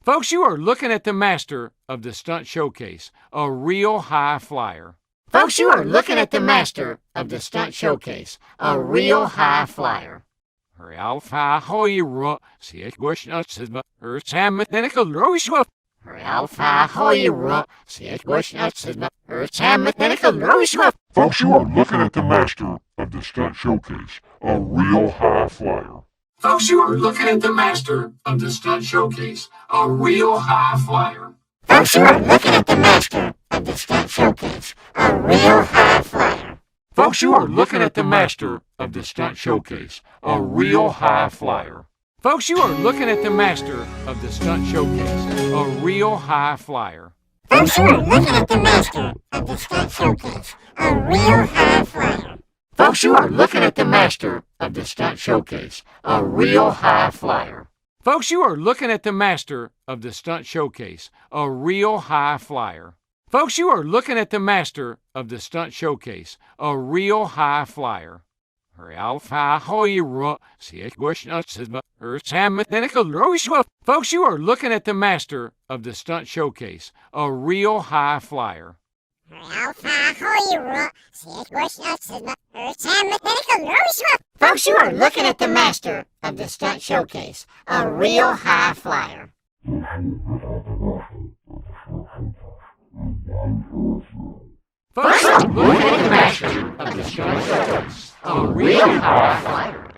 Folks, you are looking at the master of the stunt showcase, a real high flyer. Folks, you are looking at the master of the stunt showcase, a real high flyer. Alpha Hoyra, see it was not said, her Sam Medical Rosewell. Alpha Hoyra, see it was not said, her Sam Medical Rosewell. Folks, you are looking at the master of the stunt showcase, a real high flyer. Folks, you are looking at the master of the stunt showcase, a real high flyer. Folks, you are looking at the master of the stunt showcase, a real high flyer. Folks, you are looking at the master of the stunt showcase, a real high flyer. Folks, you are looking at the master of the stunt showcase, a real high flyer. Folks, you are looking at the master of the stunt showcase, a real high flyer. Folks, you are looking at the master of the stunt showcase, a real high flyer. Folks, you are looking at the master of the stunt showcase, a real high flyer. Folks, you are looking at the master of the stunt showcase, a real high flyer. Alpha Hoyra, see it was not said, her Sam Medical Rosewell. Folks, you are looking at the master of the stunt showcase, a real high flyer. Alpha Hoyra, see it was not said, her Sam Medical Rosewell. Folks, you are looking at the master of the stunt showcase, a real high flyer. Folks, you are looking at the master of the stunt showcase, a real high flyer.